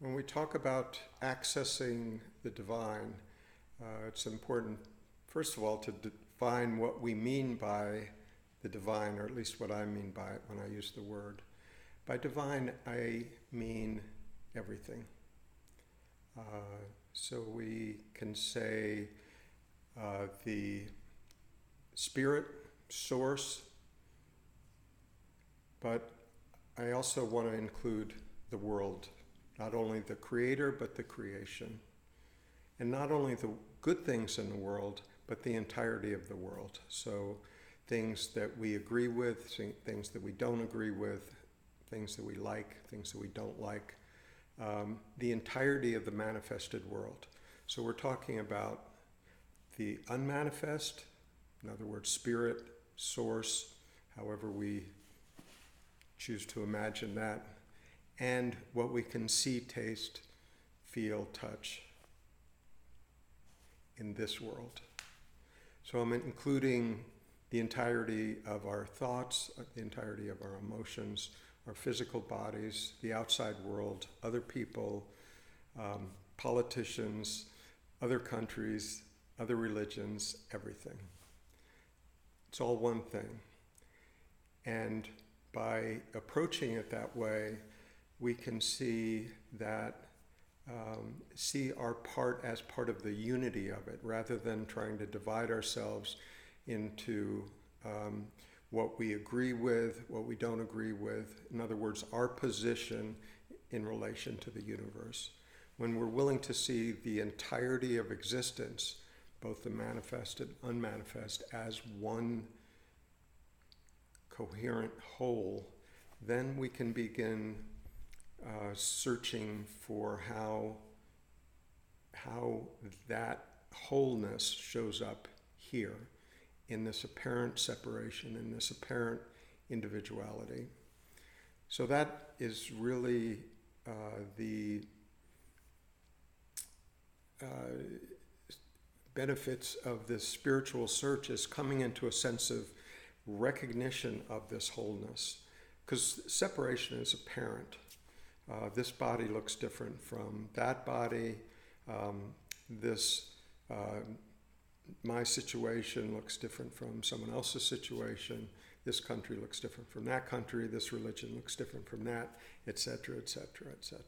When we talk about accessing the divine, it's important, first of all, to define what we mean by the divine, or at least what I mean by it when I use the word. By divine, I mean everything. So we can say the spirit, source, but I also want to include the world. Not only the creator, but the creation. And not only the good things in the world, but the entirety of the world. So things that we agree with, things that we don't agree with, things that we like, things that we don't like. The entirety of the manifested world. So we're talking about the unmanifest, in other words, spirit, source, however we choose to imagine that, and what we can see, taste, feel, touch in this world. So I'm including the entirety of our thoughts, the entirety of our emotions, our physical bodies, the outside world, other people, politicians, other countries, other religions, everything. It's all one thing. And by approaching it that way, we can see that, see our part as part of the unity of it, rather than trying to divide ourselves into what we agree with, what we don't agree with. In other words, our position in relation to the universe. When we're willing to see the entirety of existence, both the manifest and unmanifest, as one coherent whole, then we can begin searching for how that wholeness shows up here in this apparent separation, in this apparent individuality. So that is really the benefits of this spiritual search, is coming into a sense of recognition of this wholeness. Because separation is apparent. This body looks different from that body. My situation looks different from someone else's situation. This country looks different from that country. This religion looks different from that, etc., etc., etc.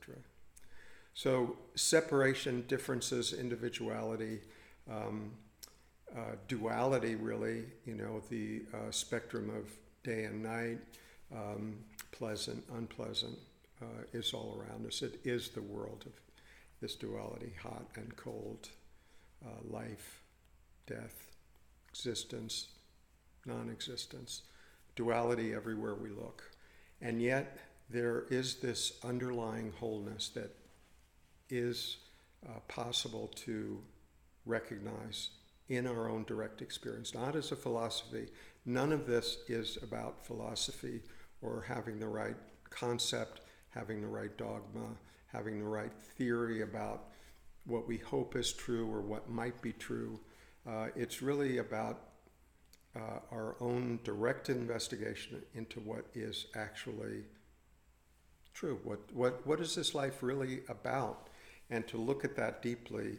So separation, differences, individuality, duality, really, the spectrum of day and night, pleasant, unpleasant, is all around us. It is the world of this duality, hot and cold, life, death, existence, non-existence, duality everywhere we look. And yet there is this underlying wholeness that is possible to recognize in our own direct experience, not as a philosophy. None of this is about philosophy or having the right concept, having the right dogma, having the right theory about what we hope is true or what might be true. It's really about our own direct investigation into what is actually true. What is this life really about? And to look at that deeply,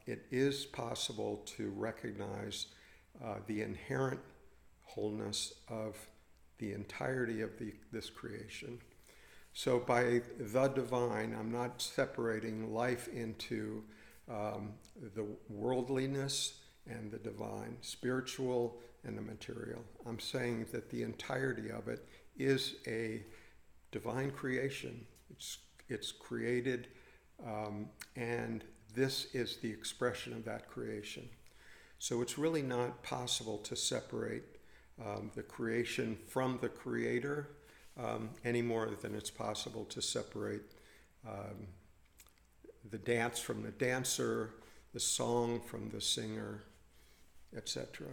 it is possible to recognize the inherent wholeness of the entirety of this creation. So by the divine, I'm not separating life into the worldliness and the divine, spiritual and the material. I'm saying that the entirety of it is a divine creation. It's created, and this is the expression of that creation. So it's really not possible to separate the creation from the creator any more than it's possible to separate the dance from the dancer, the song from the singer, etc.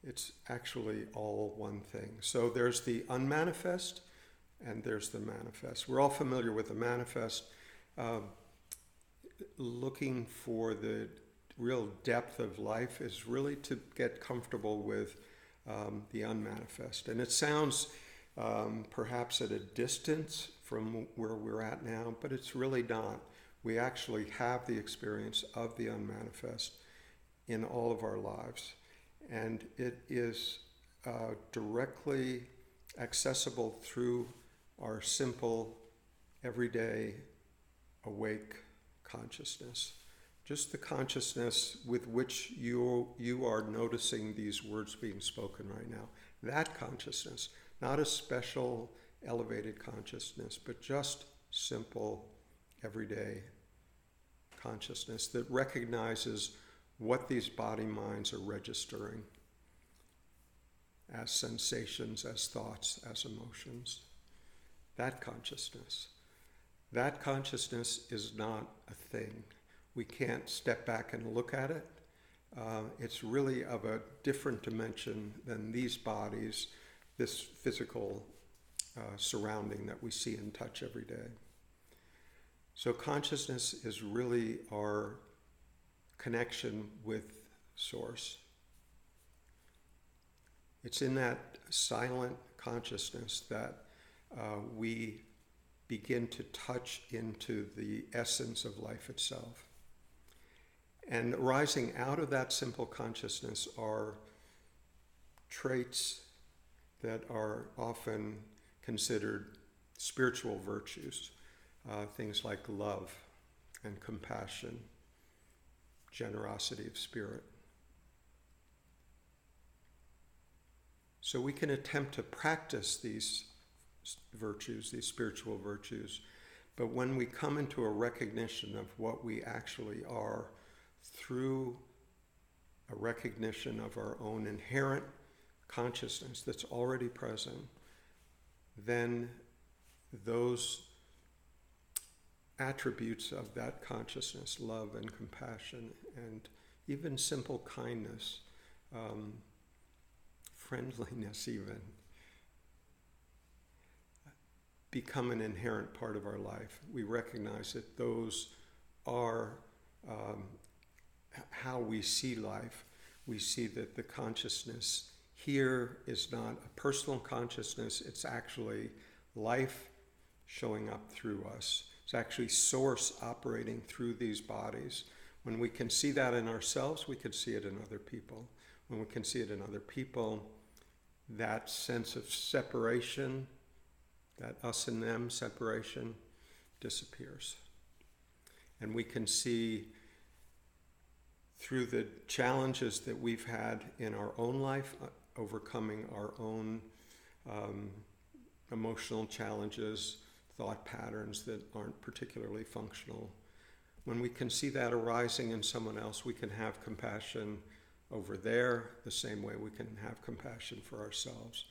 It's actually all one thing. So there's the unmanifest and there's the manifest. We're all familiar with the manifest. Looking for the real depth of life is really to get comfortable with the unmanifest. And it sounds perhaps at a distance from where we're at now, but it's really not. We actually have the experience of the unmanifest in all of our lives, and it is directly accessible through our simple, everyday, awake consciousness. Just the consciousness with which you are noticing these words being spoken right now. That consciousness, not a special, elevated consciousness, but just simple, everyday consciousness that recognizes what these body minds are registering as sensations, as thoughts, as emotions. That consciousness. That consciousness is not a thing. We can't step back and look at it. It's really of a different dimension than these bodies, this physical surrounding that we see and touch every day. So consciousness is really our connection with Source. It's in that silent consciousness that we begin to touch into the essence of life itself. And arising out of that simple consciousness are traits that are often considered spiritual virtues, things like love and compassion, generosity of spirit. So we can attempt to practice these virtues, these spiritual virtues, but when we come into a recognition of what we actually are through a recognition of our own inherent consciousness that's already present, then those attributes of that consciousness, love and compassion, and even simple kindness, friendliness even, become an inherent part of our life. We recognize that those are how we see life. We see that the consciousness here is not a personal consciousness, it's actually life showing up through us. It's actually Source operating through these bodies. When we can see that in ourselves, we can see it in other people. When we can see it in other people, that sense of separation, that us and them separation, disappears. And we can see through the challenges that we've had in our own life, overcoming our own emotional challenges, thought patterns that aren't particularly functional. When we can see that arising in someone else, we can have compassion over there the same way we can have compassion for ourselves.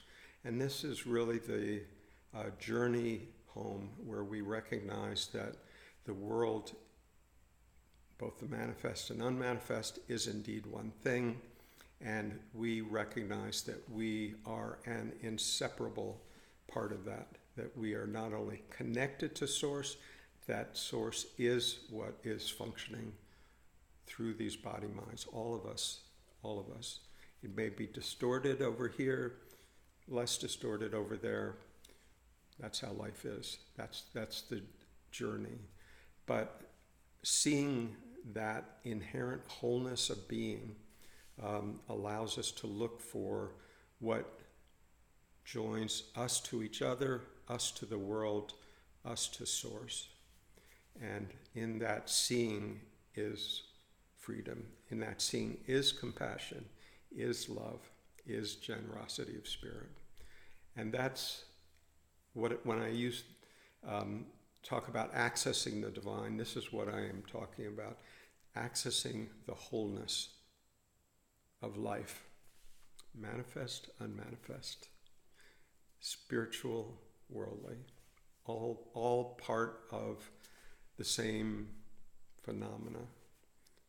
And this is really the journey home, where we recognize that the world, both the manifest and unmanifest, is indeed one thing, and we recognize that we are an inseparable part of that, that we are not only connected to Source, that Source is what is functioning through these body minds, all of us. It may be distorted over here, less distorted over there. That's how life is. That's the journey. But seeing that inherent wholeness of being allows us to look for what joins us to each other, us to the world, us to Source. And in that seeing is freedom. In that seeing is compassion, is love, is generosity of spirit. And that's what, when I talk about accessing the divine, this is what I am talking about. Accessing the wholeness of life. Manifest, unmanifest. Spiritual, worldly. All part of the same phenomena.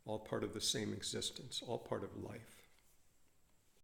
All part of the same existence. All part of life.